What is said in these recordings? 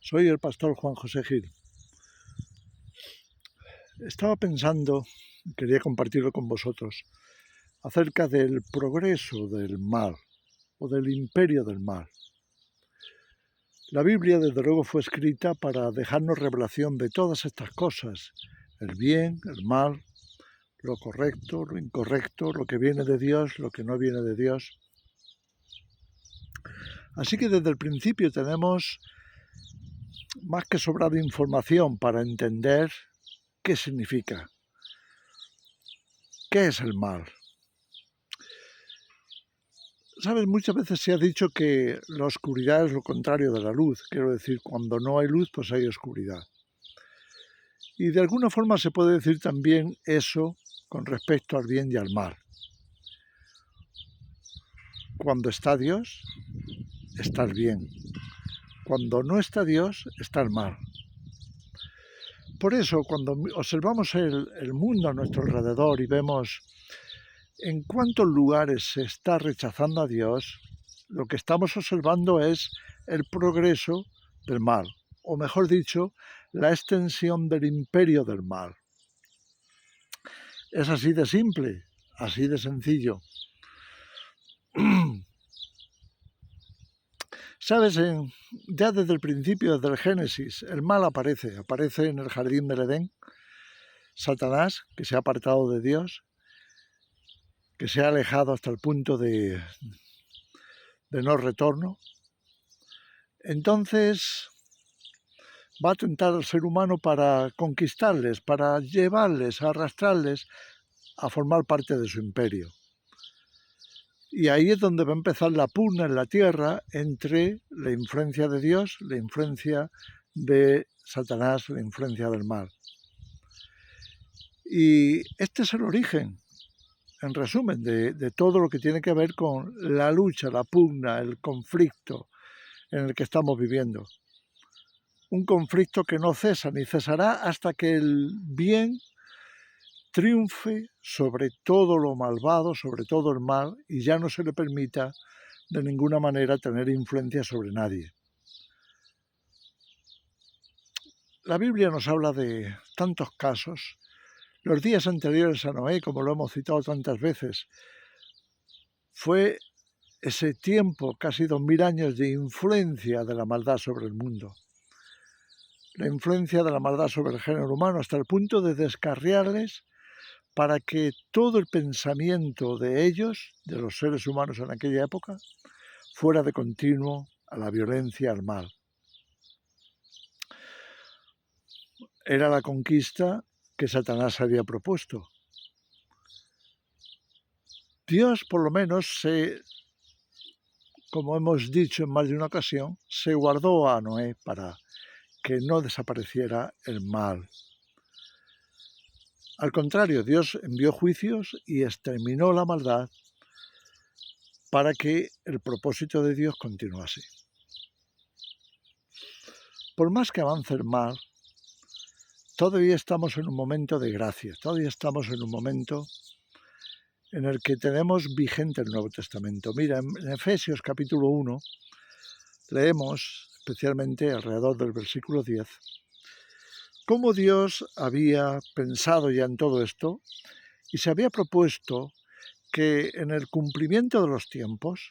Soy el pastor Juan José Gil. Estaba pensando, quería compartirlo con vosotros, acerca del progreso del mal o del imperio del mal. La Biblia, desde luego, fue escrita para dejarnos revelación de todas estas cosas, el bien, el mal, lo correcto, lo incorrecto, lo que viene de Dios, lo que no viene de Dios. Así que desde el principio tenemos más que sobrada información para entender qué significa, qué es el mal. ¿Sabes? Muchas veces se ha dicho que la oscuridad es lo contrario de la luz. Quiero decir, cuando no hay luz, pues hay oscuridad. Y de alguna forma se puede decir también eso con respecto al bien y al mal. Cuando está Dios, está el bien. Cuando no está Dios, está el mal. Por eso, cuando observamos el mundo a nuestro alrededor y vemos en cuántos lugares se está rechazando a Dios, lo que estamos observando es el progreso del mal, o mejor dicho, la extensión del imperio del mal. Es así de simple, así de sencillo. Sabes, ya desde el principio, desde el Génesis, el mal aparece en el jardín del Edén. Satanás, que se ha apartado de Dios, que se ha alejado hasta el punto de no retorno. Entonces va a tentar al ser humano para conquistarles, para llevarles, arrastrarles a formar parte de su imperio. Y ahí es donde va a empezar la pugna en la tierra entre la influencia de Dios, la influencia de Satanás, la influencia del mal. Y este es el origen, en resumen, de todo lo que tiene que ver con la lucha, la pugna, el conflicto en el que estamos viviendo. Un conflicto que no cesa ni cesará hasta que el bien triunfe sobre todo lo malvado, sobre todo el mal, y ya no se le permita de ninguna manera tener influencia sobre nadie. La Biblia nos habla de tantos casos. Los días anteriores a Noé, como lo hemos citado tantas veces, fue ese tiempo, casi 2000 años de influencia de la maldad sobre el mundo. La influencia de la maldad sobre el género humano hasta el punto de descarriarles para que todo el pensamiento de ellos, de los seres humanos en aquella época, fuera de continuo a la violencia, al mal. Era la conquista que Satanás había propuesto. Dios, por lo menos, como hemos dicho en más de una ocasión, se guardó a Noé para que no desapareciera el mal. Al contrario, Dios envió juicios y exterminó la maldad para que el propósito de Dios continuase. Por más que avance el mal, todavía estamos en un momento de gracia, todavía estamos en un momento en el que tenemos vigente el Nuevo Testamento. Mira, en Efesios capítulo 1 leemos, especialmente alrededor del versículo 10, cómo Dios había pensado ya en todo esto y se había propuesto que en el cumplimiento de los tiempos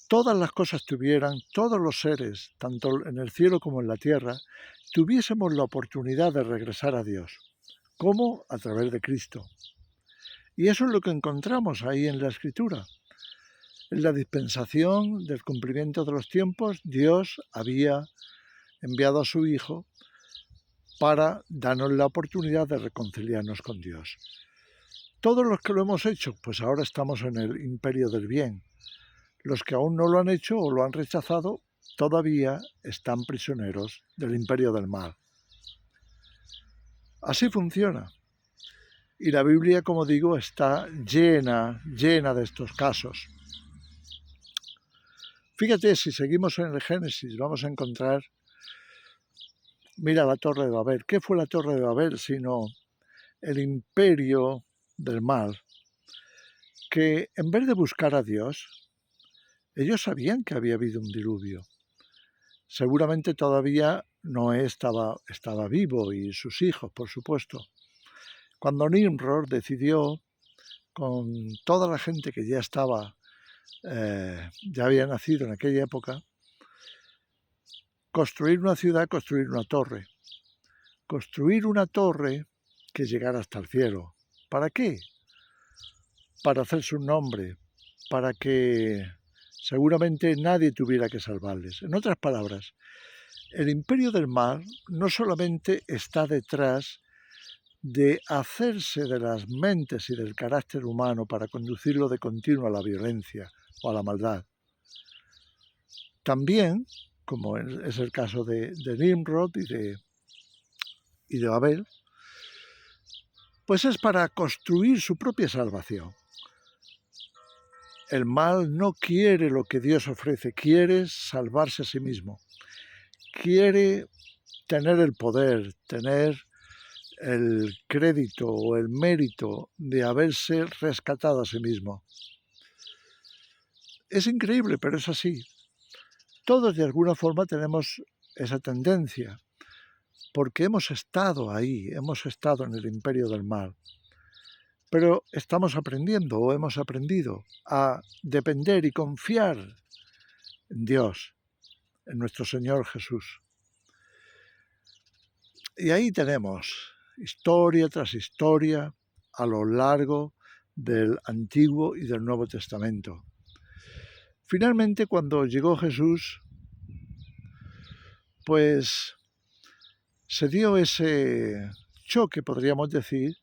todas las cosas tuvieran, todos los seres, tanto en el cielo como en la tierra, tuviésemos la oportunidad de regresar a Dios. ¿Cómo? A través de Cristo. Y eso es lo que encontramos ahí en la Escritura. En la dispensación del cumplimiento de los tiempos, Dios había enviado a su Hijo para darnos la oportunidad de reconciliarnos con Dios. Todos los que lo hemos hecho, pues ahora estamos en el imperio del bien. Los que aún no lo han hecho o lo han rechazado, todavía están prisioneros del imperio del mal. Así funciona. Y la Biblia, como digo, está llena de estos casos. Fíjate, si seguimos en el Génesis, vamos a encontrar, mira la Torre de Babel. ¿Qué fue la Torre de Babel sino el imperio del mal? Que en vez de buscar a Dios, ellos sabían que había habido un diluvio. Seguramente todavía Noé estaba vivo y sus hijos, por supuesto. Cuando Nimrod decidió, con toda la gente que ya ya había nacido en aquella época, construir una ciudad, construir una torre. Construir una torre que llegara hasta el cielo. ¿Para qué? Para hacerse un nombre, para que seguramente nadie tuviera que salvarles. En otras palabras, el imperio del mal no solamente está detrás de hacerse de las mentes y del carácter humano para conducirlo de continuo a la violencia o a la maldad. También, como es el caso de Nimrod y de Babel, pues es para construir su propia salvación. El mal no quiere lo que Dios ofrece, quiere salvarse a sí mismo, quiere tener el poder, tener el crédito o el mérito de haberse rescatado a sí mismo. Es increíble, pero es así. Todos de alguna forma tenemos esa tendencia, porque hemos estado ahí, hemos estado en el imperio del mal. Pero estamos aprendiendo o hemos aprendido a depender y confiar en Dios, en nuestro Señor Jesús. Y ahí tenemos historia tras historia a lo largo del Antiguo y del Nuevo Testamento. Finalmente, cuando llegó Jesús, pues se dio ese choque, podríamos decir,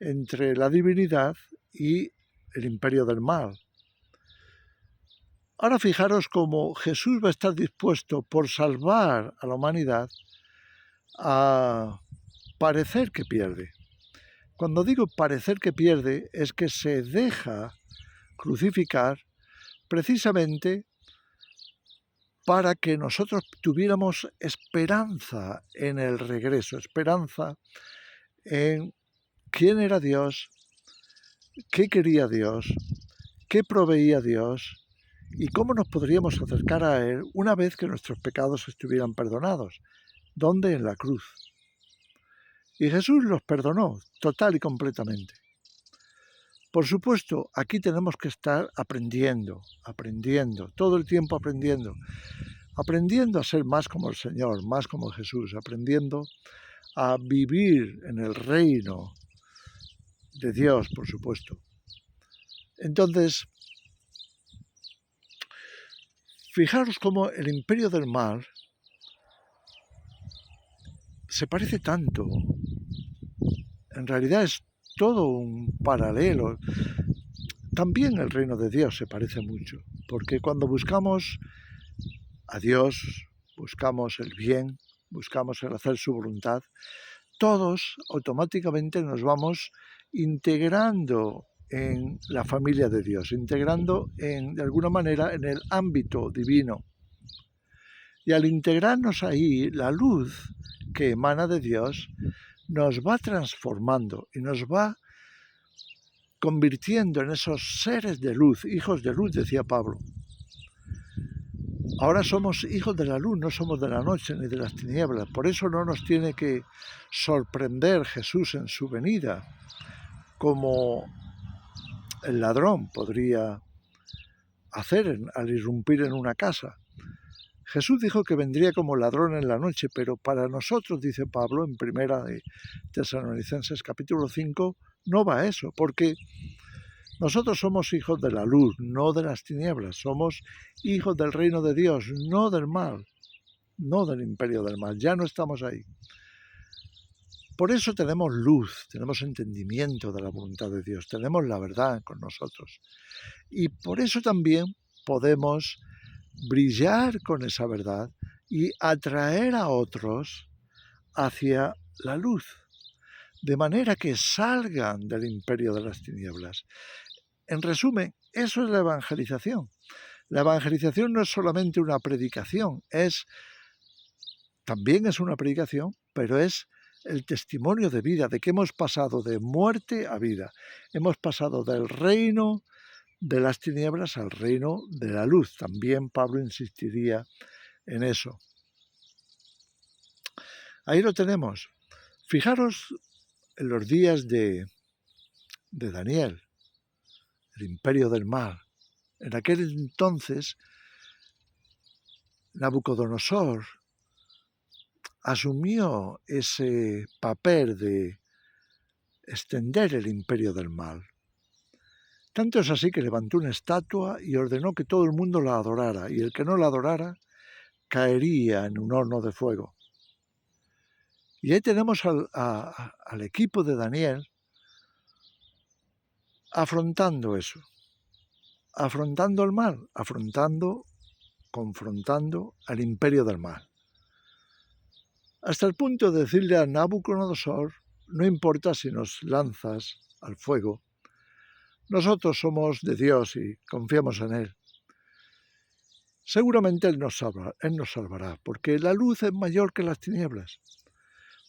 entre la divinidad y el imperio del mal. Ahora fijaros cómo Jesús va a estar dispuesto por salvar a la humanidad a parecer que pierde. Cuando digo parecer que pierde, es que se deja crucificar precisamente para que nosotros tuviéramos esperanza en el regreso, esperanza en quién era Dios, qué quería Dios, qué proveía Dios y cómo nos podríamos acercar a Él una vez que nuestros pecados estuvieran perdonados. ¿Dónde? En la cruz. Y Jesús los perdonó total y completamente. Por supuesto, aquí tenemos que estar aprendiendo, todo el tiempo aprendiendo a ser más como el Señor, más como Jesús, aprendiendo a vivir en el reino de Dios, por supuesto. Entonces, fijaros cómo el imperio del mal se parece tanto. En realidad es todo un paralelo. También el reino de Dios se parece mucho, porque cuando buscamos a Dios, buscamos el bien, buscamos el hacer su voluntad, todos automáticamente nos vamos integrando en la familia de Dios, integrando de alguna manera en el ámbito divino. Y al integrarnos ahí, la luz que emana de Dios nos va transformando y nos va convirtiendo en esos seres de luz, hijos de luz, decía Pablo. Ahora somos hijos de la luz, no somos de la noche ni de las tinieblas. Por eso no nos tiene que sorprender Jesús en su venida, como el ladrón podría hacer al irrumpir en una casa. Jesús dijo que vendría como ladrón en la noche, pero para nosotros, dice Pablo en Primera de Tesalonicenses capítulo 5, no va eso, porque nosotros somos hijos de la luz, no de las tinieblas. Somos hijos del reino de Dios, no del mal, no del imperio del mal. Ya no estamos ahí. Por eso tenemos luz, tenemos entendimiento de la voluntad de Dios, tenemos la verdad con nosotros. Y por eso también podemos brillar con esa verdad y atraer a otros hacia la luz, de manera que salgan del imperio de las tinieblas. En resumen, eso es la evangelización. La evangelización no es solamente una predicación, también es una predicación, pero es el testimonio de vida, de que hemos pasado de muerte a vida. Hemos pasado del reino de las tinieblas al reino de la luz. También Pablo insistiría en eso. Ahí lo tenemos. Fijaros en los días de Daniel, el imperio del mal. En aquel entonces, Nabucodonosor asumió ese papel de extender el imperio del mal. Tanto es así que levantó una estatua y ordenó que todo el mundo la adorara, y el que no la adorara caería en un horno de fuego. Y ahí tenemos al equipo de Daniel afrontando eso, afrontando el mal, confrontando al imperio del mal. Hasta el punto de decirle a Nabucodonosor, no importa si nos lanzas al fuego, nosotros somos de Dios y confiamos en Él. Seguramente Él nos salvará, porque la luz es mayor que las tinieblas.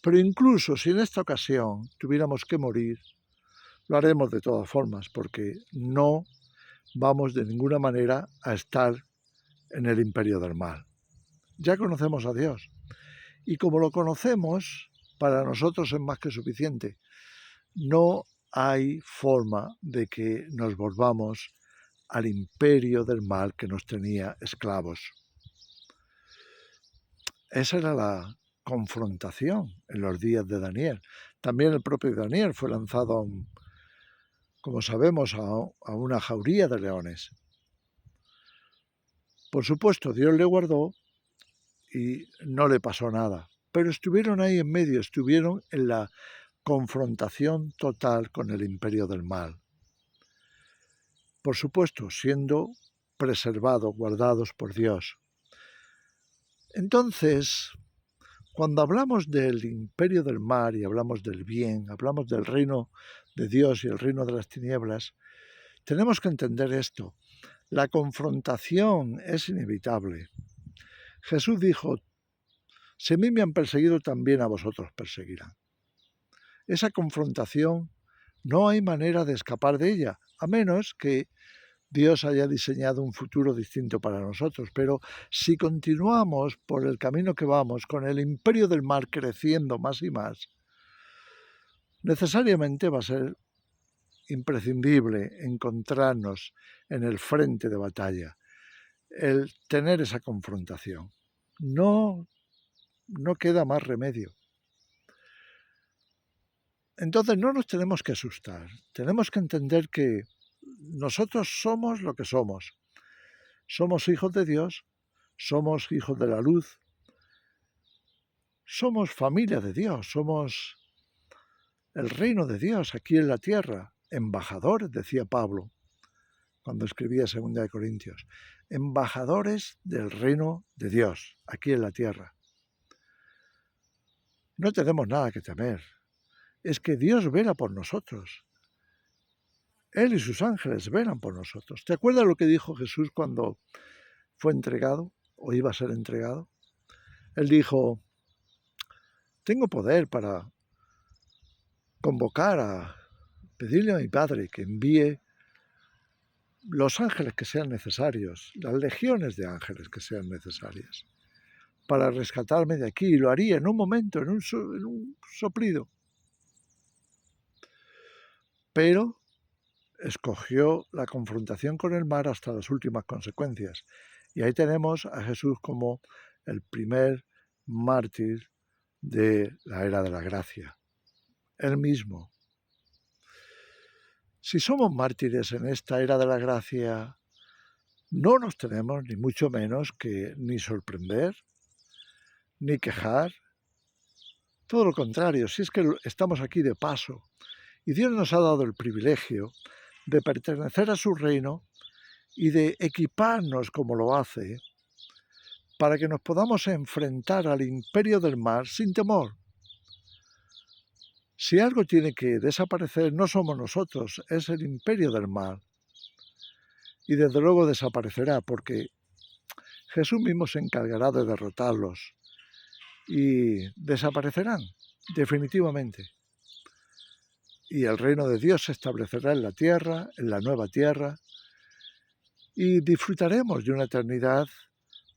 Pero incluso si en esta ocasión tuviéramos que morir, lo haremos de todas formas, porque no vamos de ninguna manera a estar en el imperio del mal. Ya conocemos a Dios. Y como lo conocemos, para nosotros es más que suficiente. No hay forma de que nos volvamos al imperio del mal que nos tenía esclavos. Esa era la confrontación en los días de Daniel. También el propio Daniel fue lanzado, como sabemos, a una jauría de leones. Por supuesto, Dios le guardó y no le pasó nada, pero estuvieron ahí en medio, estuvieron en la confrontación total con el imperio del mal. Por supuesto, siendo preservados, guardados por Dios. Entonces, cuando hablamos del imperio del mal y hablamos del bien, hablamos del reino de Dios y el reino de las tinieblas, tenemos que entender esto. La confrontación es inevitable. Jesús dijo, si a mí me han perseguido, también a vosotros perseguirán. Esa confrontación no hay manera de escapar de ella, a menos que Dios haya diseñado un futuro distinto para nosotros. Pero si continuamos por el camino que vamos, con el imperio del mal creciendo más y más, necesariamente va a ser imprescindible encontrarnos en el frente de batalla, el tener esa confrontación. No queda más remedio. Entonces no nos tenemos que asustar, tenemos que entender que nosotros somos lo que somos. Somos hijos de Dios, somos hijos de la luz, somos familia de Dios, somos el reino de Dios aquí en la tierra, embajadores, decía Pablo cuando escribía 2 Corintios, embajadores del reino de Dios aquí en la tierra. No tenemos nada que temer. Es que Dios vela por nosotros. Él y sus ángeles velan por nosotros. ¿Te acuerdas lo que dijo Jesús cuando fue entregado o iba a ser entregado? Él dijo, tengo poder para convocar pedirle a mi Padre que envíe los ángeles que sean necesarios, las legiones de ángeles que sean necesarias, para rescatarme de aquí. Y lo haría en un momento, en un soplido. Pero escogió la confrontación con el mar hasta las últimas consecuencias. Y ahí tenemos a Jesús como el primer mártir de la era de la gracia. Él mismo. Si somos mártires en esta era de la gracia, no nos tenemos ni mucho menos que ni sorprender, ni quejar. Todo lo contrario, si es que estamos aquí de paso y Dios nos ha dado el privilegio de pertenecer a su reino y de equiparnos como lo hace para que nos podamos enfrentar al imperio del mal sin temor. Si algo tiene que desaparecer, no somos nosotros, es el imperio del mal. Y desde luego desaparecerá porque Jesús mismo se encargará de derrotarlos y desaparecerán definitivamente. Y el reino de Dios se establecerá en la tierra, en la nueva tierra, y disfrutaremos de una eternidad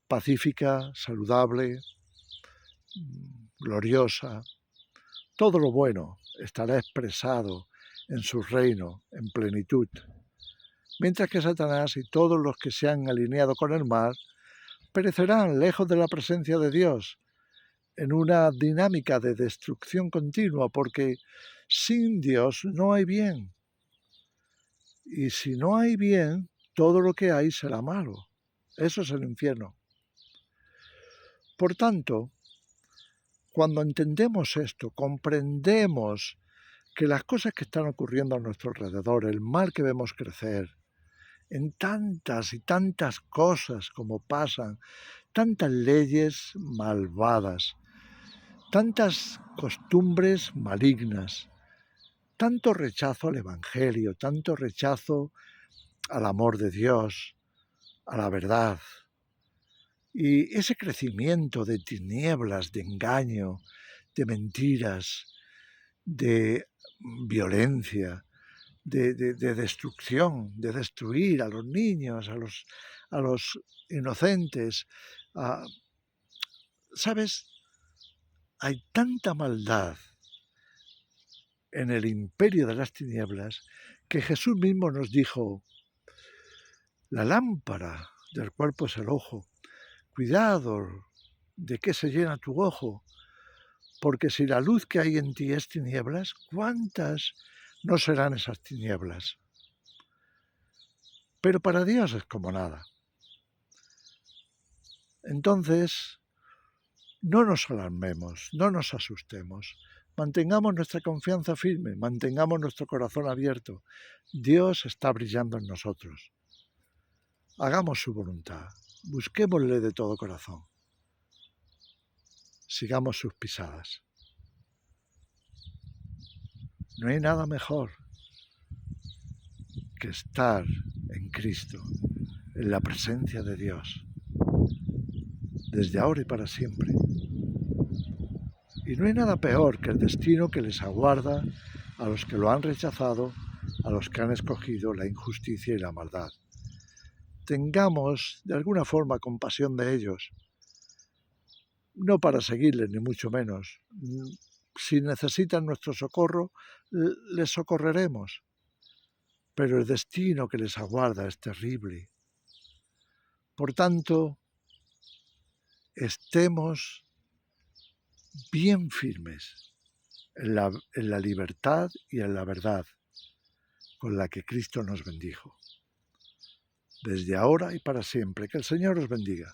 pacífica, saludable, gloriosa, todo lo bueno estará expresado en su reino en plenitud, mientras que Satanás y todos los que se han alineado con el mal perecerán lejos de la presencia de Dios, en una dinámica de destrucción continua, porque sin Dios no hay bien. Y si no hay bien, todo lo que hay será malo. Eso es el infierno. Por tanto, cuando entendemos esto, comprendemos que las cosas que están ocurriendo a nuestro alrededor, el mal que vemos crecer, en tantas y tantas cosas como pasan, tantas leyes malvadas, tantas costumbres malignas, tanto rechazo al Evangelio, tanto rechazo al amor de Dios, a la verdad, y ese crecimiento de tinieblas, de engaño, de mentiras, de violencia, de destrucción, de destruir a los niños, a los inocentes. ¿Sabes? Hay tanta maldad en el imperio de las tinieblas que Jesús mismo nos dijo, la lámpara del cuerpo es el ojo. Cuidado de qué se llena tu ojo, porque si la luz que hay en ti es tinieblas, ¿cuántas no serán esas tinieblas? Pero para Dios es como nada. Entonces, no nos alarmemos, no nos asustemos. Mantengamos nuestra confianza firme, mantengamos nuestro corazón abierto. Dios está brillando en nosotros. Hagamos su voluntad, busquémosle de todo corazón. Sigamos sus pisadas. No hay nada mejor que estar en Cristo, en la presencia de Dios, desde ahora y para siempre. Y no hay nada peor que el destino que les aguarda a los que lo han rechazado, a los que han escogido la injusticia y la maldad. Tengamos de alguna forma compasión de ellos, no para seguirles ni mucho menos. Si necesitan nuestro socorro, les socorreremos, pero el destino que les aguarda es terrible. Por tanto, estemos bien firmes en la libertad y en la verdad con la que Cristo nos bendijo, desde ahora y para siempre. Que el Señor os bendiga.